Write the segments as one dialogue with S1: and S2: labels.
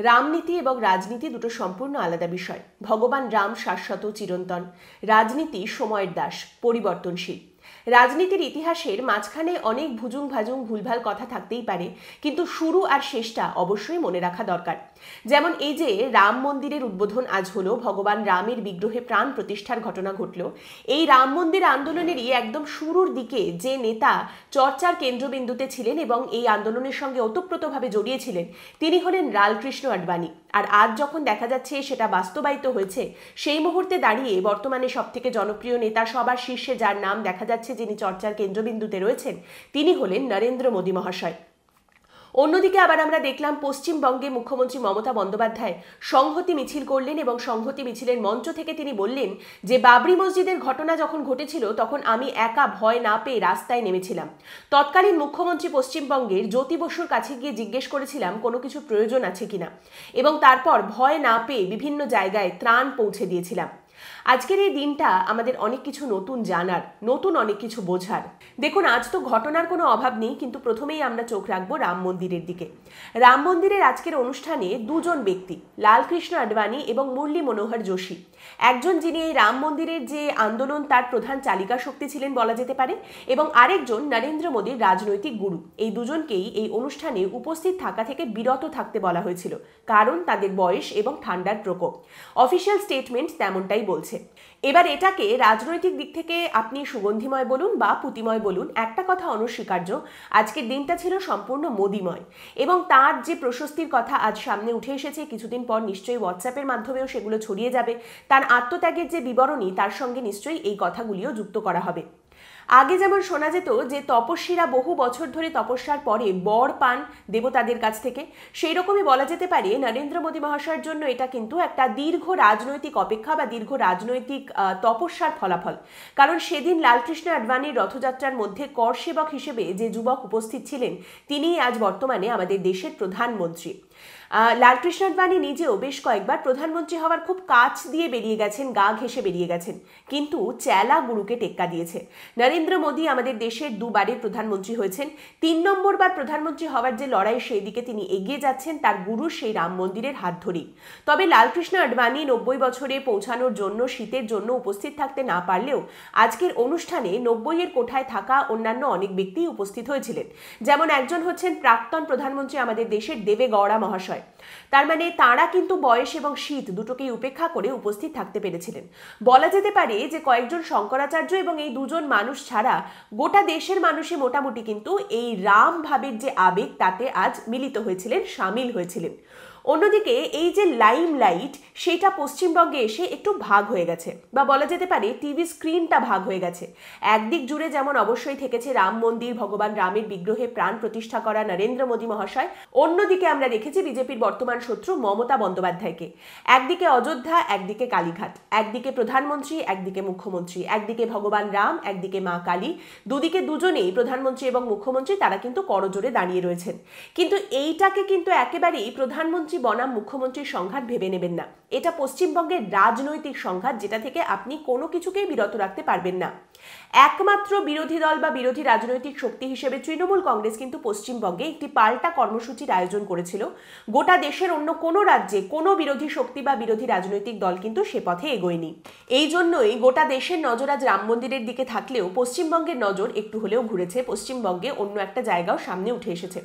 S1: রামনীতি এবং রাজনীতি দুটো সম্পূর্ণ আলাদা বিষয়। ভগবান রাম শাশ্বত চিরন্তন, রাজনীতি সময়ের দাস, পরিবর্তনশীল। রাজনীতির ইতিহাসের মাঝখানে অনেক ভুজুং ভাজুং ভুলভাল কথা থাকতেই পারে, কিন্তু শুরু আর শেষটা অবশ্যই মনে রাখা দরকার। যেমন এই যে রাম মন্দিরের উদ্বোধন আজ হলো, ভগবান রামের বিগ্রহে প্রাণ প্রতিষ্ঠার ঘটনা ঘটল, এই রাম মন্দির আন্দোলনেরই একদম শুরুর দিকে যে নেতা চর্চার কেন্দ্রবিন্দুতে ছিলেন এবং এই আন্দোলনের সঙ্গে ওতপ্রোতভাবে জড়িয়েছিলেন, তিনি হলেন লালকৃষ্ণ আডবাণী। আর আজ যখন দেখা যাচ্ছে সেটা বাস্তবায়িত হয়েছে, সেই মুহূর্তে দাঁড়িয়ে বর্তমানে সবথেকে জনপ্রিয় নেতা, সবার শীর্ষে যার নাম দেখা যাচ্ছে, যিনি চর্চার কেন্দ্রবিন্দুতে রয়েছেন, তিনি হলেন নরেন্দ্র মোদী মহাশয়। অন্যদিকে আবার আমরা দেখলাম পশ্চিমবঙ্গে মুখ্যমন্ত্রী মমতা বন্দ্যোপাধ্যায় সংহতি মিছিল করলেন এবং সংহতি মিছিলের মঞ্চ থেকে তিনি বললেন যে বাবরি মসজিদের ঘটনা যখন ঘটেছিল তখন আমি একা ভয় না পেয়ে রাস্তায় নেমেছিলাম। তৎকালীন মুখ্যমন্ত্রী পশ্চিমবঙ্গের জ্যোতি বসুর কাছে গিয়ে জিজ্ঞেস করেছিলাম কোনো কিছু প্রয়োজন আছে কিনা, এবং তারপর ভয় না পেয়ে বিভিন্ন জায়গায় ত্রাণ পৌঁছে দিয়েছিলাম। আজকের এই দিনটা আমাদের অনেক কিছু নতুন জানার, নতুন অনেক কিছু বোঝার। দেখুন, আজ তো ঘটনার কোনো অভাব নেই, কিন্তু প্রথমেই আমরা চোখ রাখবো রাম মন্দিরের দিকে। রাম মন্দিরের আজকের অনুষ্ঠানে দুজন ব্যক্তি, লালকৃষ্ণ আডবাণী এবং মুরলী মনোহর যোশী, একজন যিনি এই রাম মন্দিরের যে আন্দোলন তার প্রধান চালিকা শক্তি ছিলেন বলা যেতে পারে, এবং আরেকজন নরেন্দ্র মোদীর রাজনৈতিক গুরু। এই দুজনকেই এই অনুষ্ঠানে উপস্থিত থাকা থেকে বিরত থাকতে বলা হয়েছিল, কারণ তাদের বয়স এবং ঠান্ডার প্রকোপ। অফিসিয়াল স্টেটমেন্ট তেমনটাই বলছে। এবার এটাকে রাজনৈতিক দিক থেকে আপনি সুগন্ধিময় বলুন বা পুঁতিময় বলুন, একটা কথা অনস্বীকার্য, আজকের দিনটা ছিল সম্পূর্ণ মোদিময়, এবং তার যে প্রশস্তির কথা আজ সামনে উঠে এসেছে, কিছুদিন পর নিশ্চয়ই হোয়াটসঅ্যাপের মাধ্যমেও সেগুলো ছড়িয়ে যাবে, তার আত্মত্যাগের যে বিবরণী, তার সঙ্গে নিশ্চয়ই এই কথাগুলিও যুক্ত করা হবে। আগে যেমন শোনা যেত যে তপস্বীরা বহু বছর ধরে তপস্যার পরে বর পান দেবতাদের কাছ থেকে, সেই রকমই বলা যেতে পারে নরেন্দ্র মোদী মহাশয়ের জন্য এটা কিন্তু একটা দীর্ঘ রাজনৈতিক অপেক্ষা বা দীর্ঘ রাজনৈতিক তপস্যার ফলাফল। কারণ সেদিন লালকৃষ্ণ আডবাণীর রথযাত্রার মধ্যে কর সেবক হিসেবে যে যুবক উপস্থিত ছিলেন, তিনিই আজ বর্তমানে আমাদের দেশের প্রধানমন্ত্রী। লালকৃষ্ণ আডবাণী নিজেও বেশ কয়েকবার প্রধানমন্ত্রী হওয়ার খুব কাছ দিয়ে বেরিয়ে গেছেন, গা ঘেঁষে বেরিয়ে গেছেন, কিন্তু চেলা গুরুকে টেক্কা দিয়েছে। নরেন্দ্র মোদী আমাদের দেশের দুবারের প্রধানমন্ত্রী হয়েছেন, ৩ নম্বরবার প্রধানমন্ত্রী হওয়ার যে লড়াই, সেই দিকে তিনি এগিয়ে যাচ্ছেন তার গুরু সেই রাম মন্দিরের হাত ধরেই। তবে লালকৃষ্ণ আডবাণী 90 বছরে পৌঁছানোর জন্য, শীতের জন্য উপস্থিত থাকতে না পারলেও আজকের অনুষ্ঠানে 90-এর কোঠায় থাকা অন্যান্য অনেক ব্যক্তি উপস্থিত হয়েছিলেন। যেমন একজন হচ্ছেন প্রাক্তন প্রধানমন্ত্রী আমাদের দেশের দেবে গৌড়া মহাশয়। তার মানে তাঁরা কিন্তু বয়স এবং শীত দুটোকেই উপেক্ষা করে উপস্থিত থাকতে পেরেছিলেন। বলা যেতে পারে যে কয়েকজন শঙ্করাচার্য এবং এই দুজন মানুষ ছাড়া গোটা দেশের মানুষই মোটামুটি কিন্তু এই রাম ভাবের যে আবেগ, তাতে আজ মিলিত হয়েছিলেন, সামিল হয়েছিলেন। অন্যদিকে এই যে লাইমলাইট, সেটা পশ্চিমবঙ্গে এসে একটু ভাগ হয়ে গেছে, বা বলা যেতে পারে টিভি স্ক্রিনটা ভাগ হয়ে গেছে। একদিক জুড়ে যেমন অবশ্যই থেকেছে রাম মন্দির, ভগবান রামের বিগ্রহে প্রাণ প্রতিষ্ঠা করা নরেন্দ্র মোদী মহাশয়, অন্যদিকে আমরা দেখেছি বিজেপির বর্তমান শত্রু মমতা বন্দ্যোপাধ্যায়কে। একদিকে অযোধ্যা, একদিকে কালীঘাট, একদিকে প্রধানমন্ত্রী, একদিকে মুখ্যমন্ত্রী, একদিকে ভগবান রাম, একদিকে মা কালী, দুদিকে দুজনেই প্রধানমন্ত্রী এবং মুখ্যমন্ত্রী, তারা কিন্তু করজোড়ে দাঁড়িয়ে রয়েছেন। কিন্তু এইটাকে কিন্তু একেবারেই প্রধানমন্ত্রী বনাম মুখ্যমন্ত্রীর সংঘাত ভেবে নেবেন না। এটা পশ্চিমবঙ্গের রাজনৈতিক সংঘাত, যেটা থেকে আপনি কোনো কিছুকেই বিরত রাখতে পারবেন না। একমাত্র বিরোধী দল বা বিরোধী রাজনৈতিক শক্তি হিসেবে তৃণমূল কংগ্রেস কিন্তু পশ্চিমবঙ্গে একটি পাল্টা কর্মসূচির আয়োজন করেছিল। গোটা দেশের অন্য কোনো রাজ্যে কোনো বিরোধী শক্তি বা বিরোধী রাজনৈতিক দল কিন্তু সে পথে এগোয়নি। এই জন্যই গোটা দেশের নজর আজ রাম মন্দিরের দিকে থাকলেও পশ্চিমবঙ্গের নজর একটু হলেও ঘুরেছে, পশ্চিমবঙ্গে অন্য একটা জায়গাও সামনে উঠে এসেছে।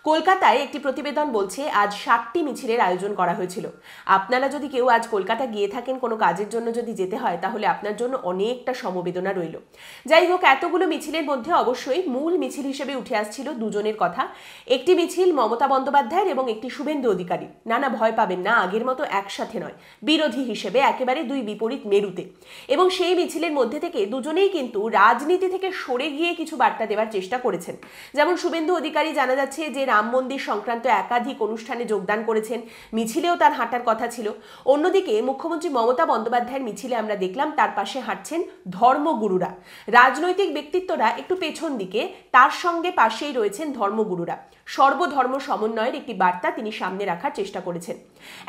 S1: কলকাতায় একটি প্রতিবেদন বলছে আজ 60টি মিছিলের আয়োজন করা হয়েছিল। আপনারা যদি কেউ আজ কলকাতা গিয়ে থাকেন কোনো কাজের জন্য, যদি যেতে হয়, তাহলে আপনার জন্য অনেকটা সমবেদনা রইল। যাই হোক, এতগুলো মিছিলের মধ্যে অবশ্যই মূল মিছিল হিসেবে উঠে আসছিল দুজনের কথা। একটি মিছিল মমতা বন্দ্যোপাধ্যায়ের এবং একটি শুভেন্দু অধিকারী। না, ভয় পাবেন না, আগের মতো একসাথে নয়, বিরোধী হিসেবে একেবারে দুই বিপরীত মেরুতে। এবং সেই মিছিলের মধ্যে থেকে দুজনেই কিন্তু রাজনীতি থেকে সরে গিয়ে কিছু বার্তা দেওয়ার চেষ্টা করেছেন। যেমন শুভেন্দু অধিকারী জানা যাচ্ছে যে রাম মন্দির সংক্রান্ত একাধিক অনুষ্ঠানে যোগদান করেছেন, মিছিলেও তার হাঁটার কথা ছিল। অন্যদিকে মুখ্যমন্ত্রী মমতা বন্দ্যোপাধ্যায়ের মিছিলে আমরা দেখলাম তার পাশে হাঁটছেন ধর্মগুরুরা। রাজনৈতিক ব্যক্তিত্বরা একটু পেছন দিকে, তার সঙ্গে পাশেই রয়েছেন ধর্মগুরুরা। সর্বধর্ম সমন্বয়ের একটি বার্তা তিনি সামনে রাখার চেষ্টা করেছেন।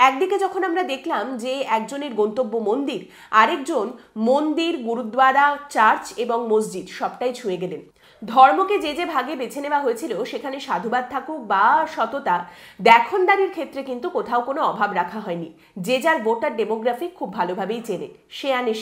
S1: একদিকে যখন আমরা দেখলাম যে একজনের গন্তব্য মন্দির, আরেকজন মন্দির, গুরুদ্বারা, চার্চ এবং মসজিদ সবটাই ছুঁয়ে গেলেন। ধর্মকে যে যে ভাগে বেছে নেওয়া হয়েছিল সেখানে সাধুবাদ থাকুক বা সততা, দেখনদারির ক্ষেত্রে কিন্তু কোথাও কোনো অভাব রাখা হয়নি। যে যার ভোটার ডেমোগ্রাফিক খুব ভালোভাবেই চেনে, সে আনে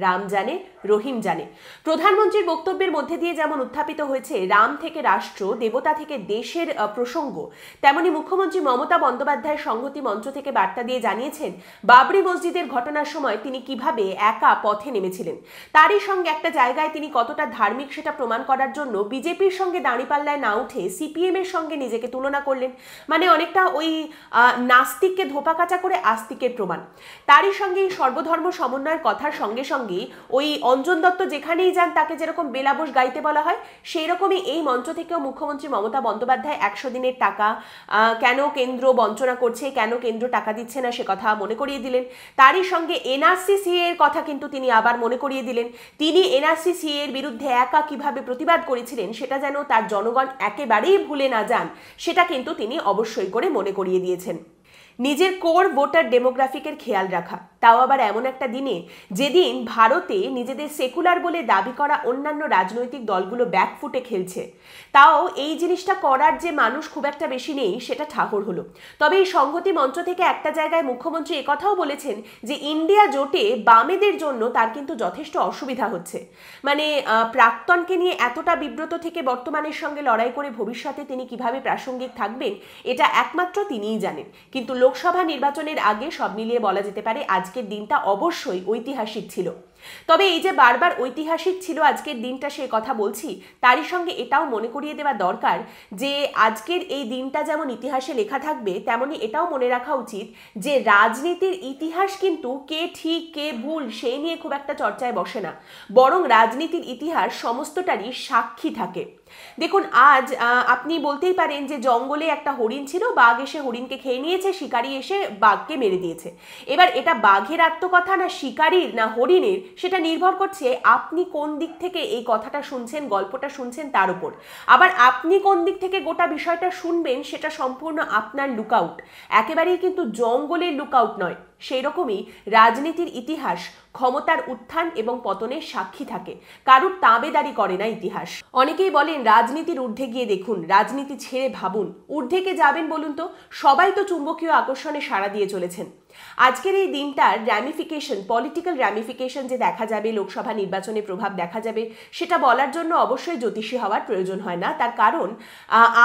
S1: রাম জানে, রহিম জানে। প্রধানমন্ত্রীর বক্তব্যের মধ্যে দিয়ে যেমন উত্থাপিত হয়েছে রাম থেকে রাষ্ট্র, দেবতা থেকে দেশের প্রসঙ্গ, তেমনি মুখ্যমন্ত্রী মমতা বন্দ্যোপাধ্যায় সংহতি মঞ্চ থেকে বার্তা দিয়ে জানিয়েছেন বাবরি মসজিদের ঘটনার সময় তিনি কিভাবে একা পথে নেমেছিলেন। তারই সঙ্গে একটা জায়গায় তিনি কতটা ধার্মিক সেটা প্রমাণ করার জন্য বিজেপির সঙ্গে দাঁড়িপাল্লায় না উঠে সিপিএম এর সঙ্গে নিজেকে তুলনা করলেন। মানে অনেকটা ওই নাস্তিককে ধোপা কাচা করে আস্তিকের প্রমাণ। তারই সঙ্গে এই সর্বধর্ম সমন্বয়ের কথার সঙ্গে সঙ্গে ওই অঞ্জন দত্ত যেখানেই যান তাকে যেরকম বেলাবোস গাইতে বলা হয়, সেই রকমই এই মঞ্চ থেকেও মুখ্যমন্ত্রী মমতা বন্দ্যোপাধ্যায় 100 দিনের টাকা কেন কেন্দ্র বঞ্চনা করছে, কেন কেন্দ্র টাকা দিচ্ছে না সে কথা মনে করিয়ে দিলেন। তারই সঙ্গে এনআরসি সিএ এর কথা কিন্তু তিনি আবার মনে করিয়ে দিলেন। তিনি এনআরসি সিএ এর বিরুদ্ধে একা কিভাবে প্রতিবাদ করেছিলেন সেটা যেন তার জনগণ একেবারেই ভুলে না যান, সেটা কিন্তু তিনি অবশ্যই করে মনে করিয়ে দিয়েছেন। নিজের কোর ভোটার ডেমোগ্রাফিকের খেয়াল রাখা, তাও আবার এমন একটা দিনে যেদিন ভারতে নিজেদের সেকুলার বলে দাবি করা অন্যান্য রাজনৈতিক দলগুলো ব্যাকফুটে খেলছে। তাও এই জিনিসটা করার যে মানুষ খুব একটা বেশি নেই সেটা ঠাহর হলো। তবে এই সংহতি মঞ্চ থেকে একটা জায়গায় মুখ্যমন্ত্রী একথাও বলেছেন যে ইন্ডিয়া জোটে বামেদের জন্য তার কিন্তু যথেষ্ট অসুবিধা হচ্ছে। মানে প্রাক্তনকে নিয়ে এতটা বিব্রত থেকে বর্তমানের সঙ্গে লড়াই করে ভবিষ্যতে তিনি কিভাবে প্রাসঙ্গিক থাকবেন এটা একমাত্র তিনিই জানেন। কিন্তু লোকসভা নির্বাচনের আগে সব মিলিয়ে বলা যেতে পারে আজকের দিনটা অবশ্যই ঐতিহাসিক ছিল। তবে এই যে বারবার ঐতিহাসিক ছিল আজকের দিনটা সে কথা বলছি, তারই সঙ্গে এটাও মনে করিয়ে দেওয়া দরকার যে আজকের এই দিনটা যেমন ইতিহাসে লেখা থাকবে তেমনি এটাও মনে রাখা উচিত যে রাজনীতির ইতিহাস কিন্তু কে ঠিক কে ভুল সেই নিয়ে খুব একটা চর্চায় বসে না, বরং রাজনীতির ইতিহাস সমস্তটারই সাক্ষী থাকে। দেখুন আজ আপনি বলতেই পারেন যে জঙ্গলে একটা হরিণ ছিল, বাঘ এসে হরিণকে খেয়ে নিয়েছে, শিকারি এসে বাঘকে মেরে দিয়েছে। এবার এটা বাঘের আত্মকথা না শিকারির না হরিণের সেটা নির্ভর করছে আপনি কোন দিক থেকে এই কথাটা শুনছেন, গল্পটা শুনছেন তার উপর। আবার আপনি কোন দিক থেকে গোটা বিষয়টা শুনবেন সেটা সম্পূর্ণ আপনার লুকআউট, একেবারেই কিন্তু জঙ্গলের লুকআউট নয়। সেই রকমই রাজনীতির ইতিহাস ক্ষমতার উত্থান এবং পতনের সাক্ষী থাকে, কারুর তাবেদারি করে না ইতিহাস। অনেকেই বলেন রাজনীতির ঊর্ধ্বে গিয়ে দেখুন, রাজনীতি ছেড়ে ভাবুন। ঊর্ধ্বে কে যাবেন বলুন তো? সবাই তো চুম্বকীয় আকর্ষণে সাড়া দিয়ে চলেছেন। আজকের এই দিনটার র্যামিফিকেশন, পলিটিক্যাল র্যামিফিকেশন যে দেখা যাবে, লোকসভা নির্বাচনে প্রভাব দেখা যাবে, সেটা বলার জন্য অবশ্যই জ্যোতিষী হওয়ার প্রয়োজন হয় না। তার কারণ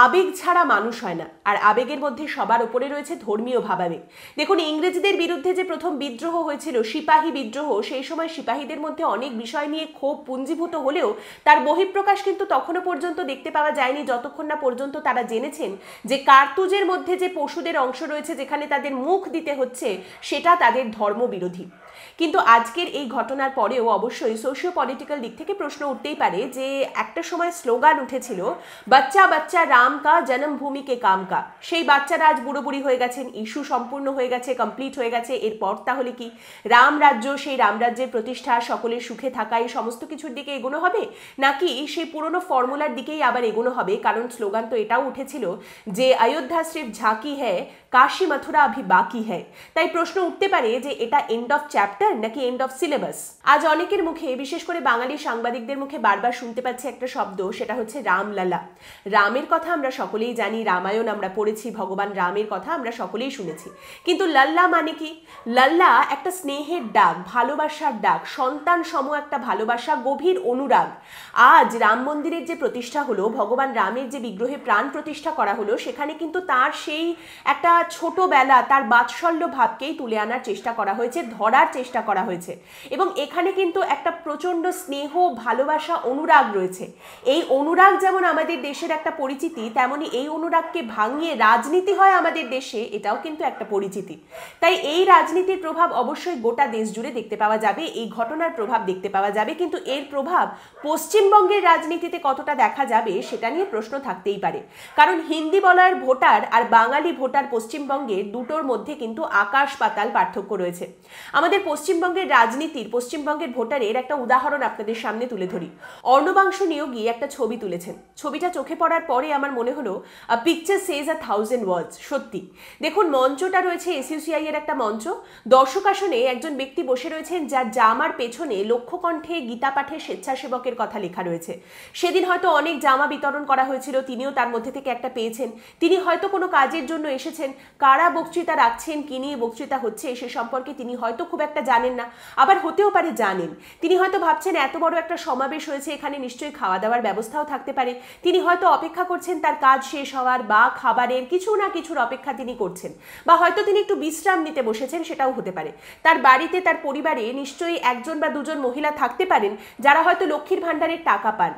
S1: আবেগ ছাড়া মানুষ হয় না, আর আবেগের মধ্যে সবার উপরে রয়েছে ধর্মীয় ভাবাবেগ। দেখুন ইংরেজদের বিরুদ্ধে যে প্রথম বিদ্রোহ হয়েছিল, সিপাহী বিদ্রোহ, সেই সময় সিপাহীদের মধ্যে অনেক বিষয় নিয়ে ক্ষোভ পুঞ্জীভূত হলেও তার বহিঃপ্রকাশ কিন্তু তখনও পর্যন্ত দেখতে পাওয়া যায়নি যতক্ষণ না পর্যন্ত তারা জেনেছেন যে কার্তুজের মধ্যে যে পশুদের অংশ রয়েছে যেখানে তাদের মুখ দিতে হচ্ছে সেটা তাদের ধর্মবিরোধী। কিন্তু আজকের এই ঘটনার পরেও অবশ্যই সোশিও পলিটিক্যাল দিক থেকে প্রশ্ন উঠতেই পারে যে একটা সময় স্লোগান উঠেছিল বাচ্চা বাচ্চা রাম কা জন্মভূমি কে কাম কা, সেই বাচ্চারা আজ বুড়ো বুড়ি হয়ে গেছেন, ইস্যু সম্পূর্ণ হয়ে গেছে, কমপ্লিট হয়ে গেছে। এরপর তাহলে কি রাম রাজ্য, সেই রামরাজ্যের প্রতিষ্ঠা, সকলের সুখে থাকা, এই সমস্ত কিছুর দিকে এগোনো হবে, নাকি সেই পুরনো ফর্মুলার দিকেই আবার এগোনো হবে? কারণ স্লোগান তো এটাও উঠেছিল যে অযোধ্যা সির্ফ ঝাঁকি হ্যায়, কাশী মথুরা আভি বাকি হ্যায়। তাই প্রশ্ন উঠতে পারে যে এটা এন্ড অফ চ্যাপ্টার নাকি এন্ড অফ সিলেবাস। আজ অনেকের মুখে, বিশেষ করে বাঙালি সাংবাদিকদের মুখে বারবার শুনতে পাচ্ছি একটা শব্দ, সেটা হচ্ছে রামলালা। রামের কথা আমরা সকলেই জানি, রামায়ণ আমরা পড়েছি, ভগবান রামের কথা আমরা সকলেই শুনেছি, কিন্তু লাল্লা মানে কি? লাল্লা একটা স্নেহের ডাক, ভালোবাসার ডাক, সন্তান সম একটা ভালোবাসা, গভীর অনুরাগ। আজ রাম মন্দিরের যে প্রতিষ্ঠা হলো, ভগবান রামের যে বিগ্রহে প্রাণ প্রতিষ্ঠা করা হলো, সেখানে কিন্তু তার সেই একটা ছোটবেলা, তার বাৎসল্য ভাবকেই তুলে আনার চেষ্টা করা হয়েছে, ধরার চেষ্টা করা হয়েছে। এবং এখানে কিন্তু একটা প্রচণ্ড স্নেহ, ভালোবাসা, অনুরাগ রয়েছে। এই অনুরাগ যেমন আমাদের দেশের একটা পরিচিতি, তেমনি এই অনুরাগকে ভাঙিয়ে রাজনীতি হয় আমাদের দেশে, এটাও কিন্তু একটা পরিচিতি। তাই এই রাজনীতির প্রভাব অবশ্যই গোটা দেশ জুড়ে দেখতে পাওয়া যাবে, এই ঘটনার প্রভাব দেখতে পাওয়া যাবে, কিন্তু এর প্রভাব পশ্চিমবঙ্গের রাজনীতিতে কতটা দেখা যাবে সেটা নিয়ে প্রশ্ন থাকতেই পারে। কারণ হিন্দি বলার ভোটার আর বাঙালি ভোটার পশ্চিম পশ্চিমবঙ্গের দুটোর মধ্যে কিন্তু আকাশ পাতাল পার্থক্য রয়েছে। আমাদের পশ্চিমবঙ্গের রাজনীতির, পশ্চিমবঙ্গের ভোটারের একটা উদাহরণ আপনাদের সামনে তুলে ধরি। অর্ণবাংশু নিয়োগী একটা ছবি তুলেছেন। ছবিটা চোখে পড়ার পরে আমার মনে হলো পিকচার সেজ 1000 ওয়ার্ডস। সত্যি দেখুন, মঞ্চটা রয়েছে এসইউসিআই এর একটা মঞ্চ। দর্শক আসনে একজন ব্যক্তি বসে রয়েছেন যার জামার পেছনে লক্ষ্যকণ্ঠে গীতা পাঠের স্বেচ্ছাসেবকের কথা লেখা রয়েছে। সেদিন হয়তো অনেক জামা বিতরণ করা হয়েছিল, তিনিও তার মধ্যে থেকে একটা পেয়েছেন। তিনি হয়তো কোনো কাজের জন্য এসেছেন, কারা বক্তৃতা রাখছেন, কি নিয়ে বক্তৃতা হচ্ছে সে সম্পর্কে তিনি হয়তো খুব একটা জানেন না, আবার হতেও পারে জানেন। তিনি হয়তো ভাবছেন এত বড় একটা সমাবেশ হয়েছে, এখানে নিশ্চয়ই খাওয়া দাওয়ার ব্যবস্থাও থাকতে পারে। তিনি হয়তো অপেক্ষা করছেন তার কাজ শেষ হওয়ার, বা খাবারের কিছু না কিছুর অপেক্ষা তিনি করছেন, বা হয়তো তিনি একটু বিশ্রাম নিতে বসেছেন, সেটাও হতে পারে। তার বাড়িতে, তার পরিবারে নিশ্চয়ই একজন বা দুজন মহিলা থাকতে পারেন যারা হয়তো লক্ষ্মীর ভাণ্ডারের টাকা পান।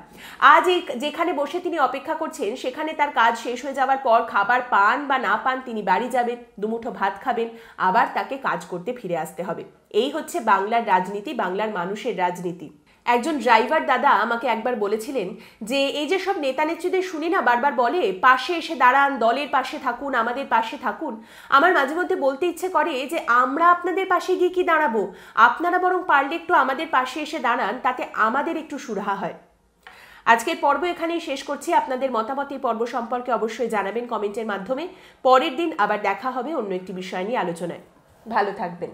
S1: আজ যেখানে বসে তিনি অপেক্ষা করছেন, সেখানে তার কাজ শেষ হয়ে যাওয়ার পর খাবার পান বা না পান, তিনি বাড়ি যাবেন, দুমুঠো ভাত খাবেন, আবার তাকে কাজ করতে ফিরে আসতে হবে। এই হচ্ছে বাংলার রাজনীতি, বাংলার মানুষের রাজনীতি। একজন ড্রাইভার দাদা আমাকে একবার বলেছিলেন যে এই যে সব নেতা নেত্রীদের শুনি না বারবার বলে পাশে এসে দাঁড়ান, দলের পাশে থাকুন, আমাদের পাশে থাকুন, আমার মাঝে মধ্যে বলতে ইচ্ছে করে যে আমরা আপনাদের পাশে গিয়ে কি দাঁড়াবো, আপনারা বরং পারলে একটু আমাদের পাশে এসে দাঁড়ান, তাতে আমাদের একটু সুরাহা হয়। আজকের পর্ব এখানেই শেষ করছি। আপনাদের মতামত এই পর্ব সম্পর্কে অবশ্যই জানাবেন কমেন্টের মাধ্যমে। পরের দিন আবার দেখা হবে অন্য একটি বিষয় নিয়ে আলোচনায়। ভালো থাকবেন।